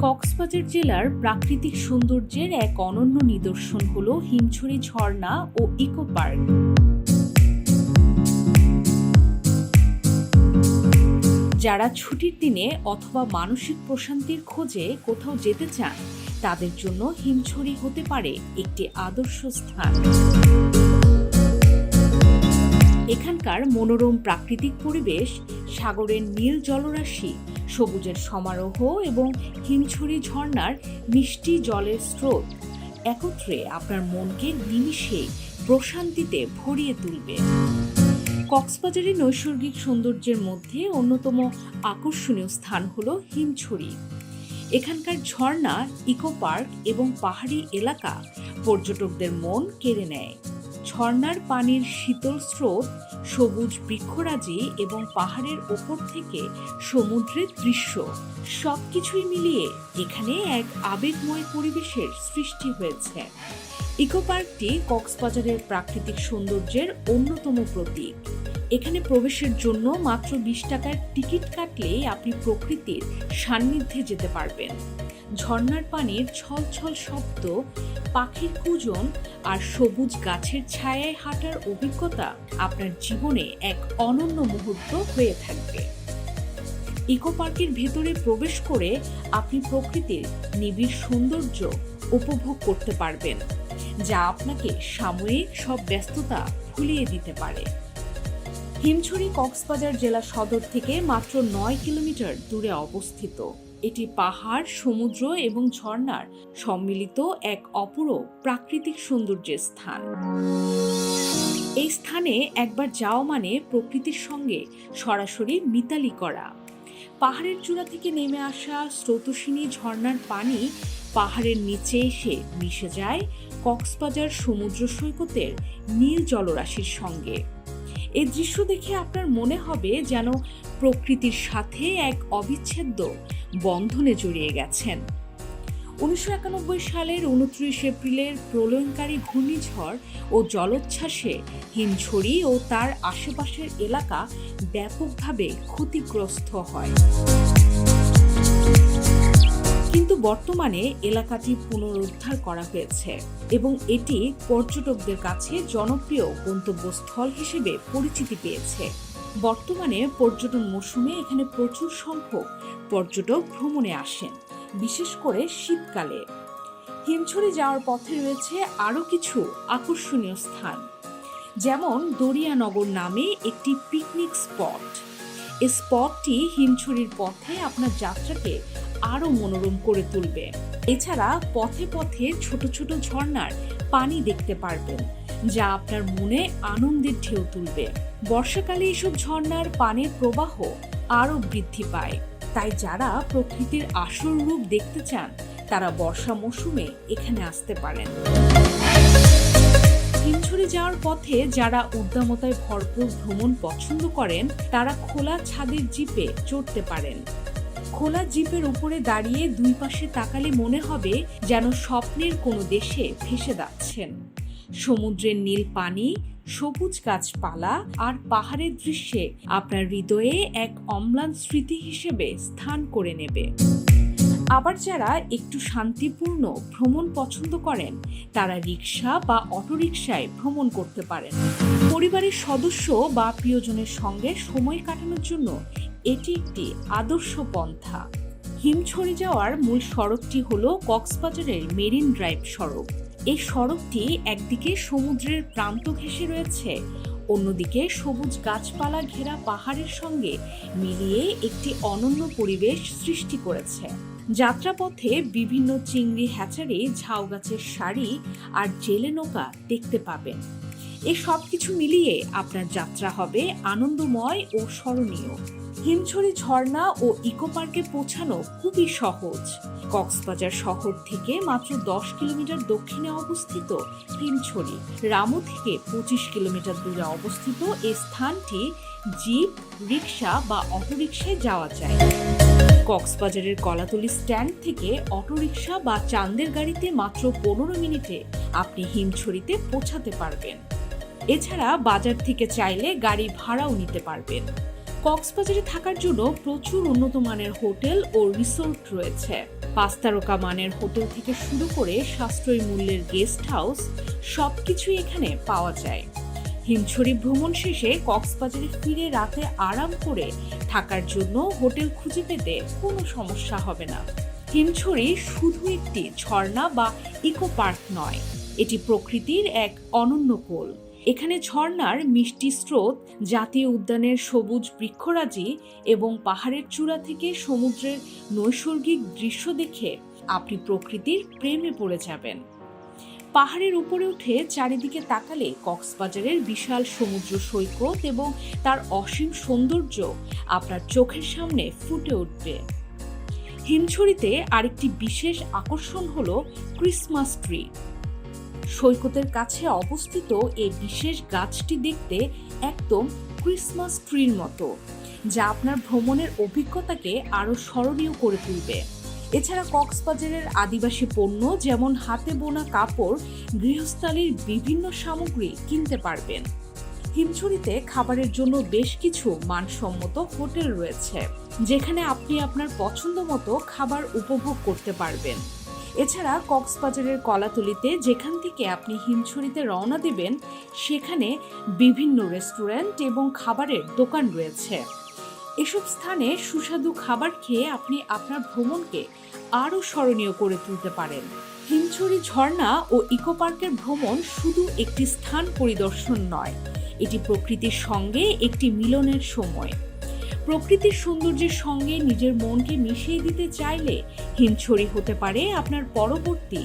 কক্সবাজার জেলার প্রাকৃতিক সৌন্দর্যের এক অনন্য নিদর্শন হল হিমছড়ি ঝর্ণা ও ইকো পার্ক। যারা ছুটির দিনে অথবা মানসিক প্রশান্তির খোঁজে কোথাও যেতে চান, তাদের জন্য হিমছড়ি হতে পারে একটি আদর্শ স্থান। এখানকার মনোরম প্রাকৃতিক পরিবেশ, সাগরের নীল জলরাশি, সবুজের সমারোহ এবং হিমছড়ি ঝর্ণার মিষ্টি জলের স্রোত একত্রে আপনার মনকে নিমিষে প্রশান্তিতে ভরিয়ে তুলবে। কক্সবাজারের নৈসর্গিক সৌন্দর্যের মধ্যে অন্যতম আকর্ষণীয় স্থান হল হিমছড়ি। এখানকার ঝর্ণা, ইকো পার্ক এবং পাহাড়ি এলাকা পর্যটকদের মন কেড়ে নেয়। ঝর্ণার পানির শীতল স্রোত, সবুজ বৃক্ষরাজি এবং পাহাড়ের ওপর থেকে সমুদ্রের দৃশ্য সবকিছুই মিলিয়ে এখানে এক আবেগময় পরিবেশের সৃষ্টি হয়েছে। ইকো পার্কটি কক্সবাজারের প্রাকৃতিক সৌন্দর্যের অন্যতম প্রতীক। এখানে প্রবেশের জন্য মাত্র 20 টাকার টিকিট কাটলেই আপনি প্রকৃতির সান্নিধ্যে যেতে পারবেন। ঝর্ণার পানির ছলছল শব্দ, পাখির কুজন আর সবুজ গাছের ছায়ায় হাঁটার অভিজ্ঞতা আপনার জীবনে এক অনন্য মুহূর্ত হয়ে থাকবে। ইকো পার্কের ভেতরে প্রবেশ করে আপনি প্রকৃতির নিবিড় সৌন্দর্য উপভোগ করতে পারবেন, যা আপনাকে সাময়িক সব ব্যস্ততা ভুলিয়ে দিতে পারে। হিমছড়ি কক্সবাজার জেলা সদর থেকে মাত্র 9 কিলোমিটার দূরে অবস্থিত। এটি পাহাড়, সমুদ্র এবং ঝর্ণার সম্মিলিত এক অপূরূপ প্রাকৃতিক সৌন্দর্যের স্থান। এই স্থানে একবার যাওয়া মানে প্রকৃতির সঙ্গে সরাসরি মিতালি করা। পাহাড়ের চূড়া থেকে নেমে আসা স্রোতস্বিনী ঝর্ণার পানি পাহাড়ের নিচে এসে মিশে যায় কক্সবাজার সমুদ্র সৈকতের নীল জলরাশির সঙ্গে। এই দৃশ্য দেখে আপনার মনে হবে যেন প্রকৃতির সাথে এক অবিচ্ছেদ্য বন্ধনে জড়িয়ে গেছেন। 1991 সালের 29 এপ্রিলের প্রলয়ঙ্কারী ঘূর্ণিঝড় ও জলোচ্ছ্বাসে হিমছড়ি ও তার আশেপাশের এলাকা ব্যাপকভাবে ক্ষতিগ্রস্ত হয়। কিন্তু বর্তমানে এলাকাটি পুনরুদ্ধার করা হয়েছে এবং এটি পর্যটকদের কাছে জনপ্রিয় গন্তব্যস্থল হিসেবে পরিচিতি পেয়েছে। বর্তমানে পর্যটন মৌসুমে এখানে প্রচুর সংখ্যক পর্যটক ভ্রমণে আসেন, বিশেষ করে শীতকালে। হিমছড়ি যাওয়ার পথে রয়েছে আরও কিছু আকর্ষণীয় স্থান, যেমন দরিয়ানগর নামে একটি পিকনিক স্পট। এই স্পটটি হিমছড়ির পথে আপনার যাত্রাকে আরও মনোরম করে তুলবে। এছাড়া পথে পথে ছোট ছোট ঝর্ণার পানি দেখতে পারবেন, যা আপনার মনে আনন্দের ঢেউ তুলবে। বর্ষাকালে এসব ঝর্ণার পানির প্রবাহ আরও বৃদ্ধি পায়, তাই যারা প্রকৃতির আসল রূপ দেখতে চান তারা বর্ষা মৌসুমে এখানে আসতে পারেন। হিমছড়ি যাওয়ার পথে যারা উদ্দামতায় ভরপুর ভ্রমণ পছন্দ করেন তারা খোলা ছাদের জিপে চড়তে পারেন। খোলা জিপের উপরে দাঁড়িয়ে দুই পাশে তাকালে মনে হবে যেন স্বপ্নের কোনো দেশে ভেসে যাচ্ছেন। সমুদ্রের নীল পানি, সবুজ গাছপালা আর পাহাড়ের দৃশ্যে আপনার হৃদয়ে এক অম্লান স্মৃতি হিসেবে স্থান করে নেবে। আবার যারা একটু শান্তিপূর্ণ ভ্রমণ পছন্দ করেন তারা রিক্সা বা অটোরিকশায় ভ্রমণ করতে পারেন। পরিবারের সদস্য বা প্রিয়জনের সঙ্গে সময় কাটানোর জন্য এটি একটি আদর্শ পন্থা। হিমছড়ি যাওয়ার মূল সড়কটি হল কক্সবাজারের মেরিন ড্রাইভ সড়ক। এই সড়কটি একদিকে সমুদ্রের প্রান্ত ঘেঁষে রয়েছে, অন্যদিকে সবুজ গাছপালা ঘেরা পাহাড়ের সঙ্গে মিলিয়ে একটি অনন্য পরিবেশ সৃষ্টি করেছে। যাত্রাপথে বিভিন্ন চিংড়ি হ্যাচারি, ঝাউ গাছের সারি আর জেলে নৌকা দেখতে পাবেন। এই সব কিছু মিলিয়ে আপনার যাত্রা হবে আনন্দময় ও স্মরণীয়। হিমছড়ি ঝর্ণা ও ইকো পার্কে পৌঁছানো খুবই সহজ। কক্সবাজার শহর থেকে মাত্র 10 কিলোমিটার দক্ষিণে অবস্থিত হিমছড়ি, রামু থেকে 25 কিলোমিটার দূরে অবস্থিত এই স্থানটি জিপ, রিক্সা বা অটোরিকশায় যাওয়া যায়। কক্সবাজারের কলাতলি স্ট্যান্ড থেকে অটোরিকশা বা চান্দের গাড়িতে মাত্র 15 মিনিটে আপনি হিমছড়িতে পৌঁছাতে পারবেন। এছাড়া বাজার থেকে চাইলে গাড়ি ভাড়াও নিতে পারবেন। কক্সবাজারে থাকার জন্য প্রচুর উন্নত মানের হোটেল ও রিসোর্ট রয়েছে। 5 তারকা মানের হোটেল থেকে শুরু করে সাশ্রয়ী মূল্যের গেস্ট হাউস সবকিছুই এখানে পাওয়া যায়। হিমছড়ি ভ্রমণ শেষে কক্সবাজারে ফিরে রাতে আরাম করে থাকার জন্য হোটেল খুঁজে পেতে কোনো সমস্যা হবে না। হিমছড়ি শুধু একটি ঝর্ণা বা ইকো পার্ক নয়, এটি প্রকৃতির এক অনন্য কোল। এখানে ঝর্ণার মিষ্টি স্রোত, জাতীয় উদ্যানের সবুজ বৃক্ষরাজি এবং পাহাড়ের চূড়া থেকে সমুদ্রের নৈসর্গিক দৃশ্য দেখে আপনি প্রকৃতির প্রেমে পড়ে যাবেন। পাহাড়ের উপরে উঠে চারিদিকে তাকালে কক্সবাজারের বিশাল সমুদ্র সৈকত এবং তার অসীম সৌন্দর্য আপনার চোখের সামনে ফুটে উঠবে। হিমছড়িতে আরেকটি বিশেষ আকর্ষণ হলো ক্রিসমাস ট্রি। সৈকতের কাছে অবস্থিত এই বিশেষ গাছটি দেখতে একদম ক্রিসমাস ট্রির মতো, যা আপনার ভ্রমণের অভিজ্ঞতাকে আরও স্মরণীয় করে তুলবে। এছাড়া কক্সবাজারের আদিবাসী পণ্য যেমন হাতে বোনা কাপড়, গৃহস্থালির বিভিন্ন সামগ্রী কিনতে পারবেন। হিমছড়িতে খাবারের জন্য বেশ কিছু মানসম্মত হোটেল রয়েছে, যেখানে আপনি আপনার পছন্দ মতো খাবার উপভোগ করতে পারবেন। এছাড়া কক্সবাজারের কলাতলিতে, যেখান থেকে আপনি হিমছড়িতে রওনা দেবেন, সেখানে বিভিন্ন রেস্টুরেন্ট এবং খাবারের দোকান রয়েছে। এসব স্থানে সুস্বাদু খাবার খেয়ে আপনি আপনার ভ্রমণকে আরও স্মরণীয় করে তুলতে পারেন। হিমছড়ি ঝর্ণা ও ইকো পার্কের ভ্রমণ শুধু একটি স্থান পরিদর্শন নয়, এটি প্রকৃতির সঙ্গে একটি মিলনের সময়। প্রকৃতির সৌন্দর্যের সঙ্গে নিজের মনকে মিশিয়ে দিতে চাইলে হিমছড়ি হতে পারে আপনার পরবর্তী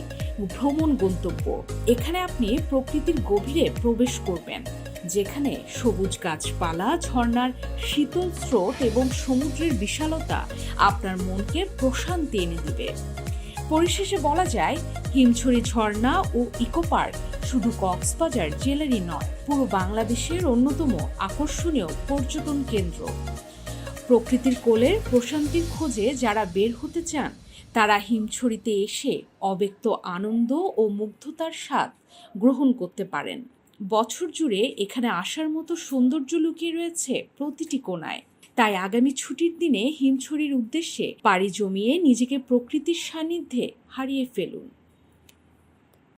ভ্রমণ গন্তব্য। এখানে আপনি প্রকৃতির গভীরে প্রবেশ করবেন, যেখানে সবুজ গাছপালা, ঝর্ণার শীতল স্রোত এবং সমুদ্রের বিশালতা আপনার মনকে প্রশান্তি এনে দিবে। পরিশেষে বলা যায়, হিমছড়ি ঝর্ণা ও ইকো পার্ক শুধু কক্সবাজার জেলারই নয়, পুরো বাংলাদেশের অন্যতম আকর্ষণীয় পর্যটন কেন্দ্র। প্রকৃতির কোলের প্রশান্তির খোঁজে যারা বের হতে চান, তারা হিমছড়িতে এসে অব্যক্ত আনন্দ ও মুগ্ধতার স্বাদ গ্রহণ করতে পারেন। বছর জুড়ে এখানে আসার মতো সৌন্দর্য লুকিয়ে রয়েছে প্রতিটি কোণায়। তাই আগামী ছুটির দিনে হিমছড়ির উদ্দেশ্যে পাড়ি জমিয়ে নিজেকে প্রকৃতির সান্নিধ্যে হারিয়ে ফেলুন।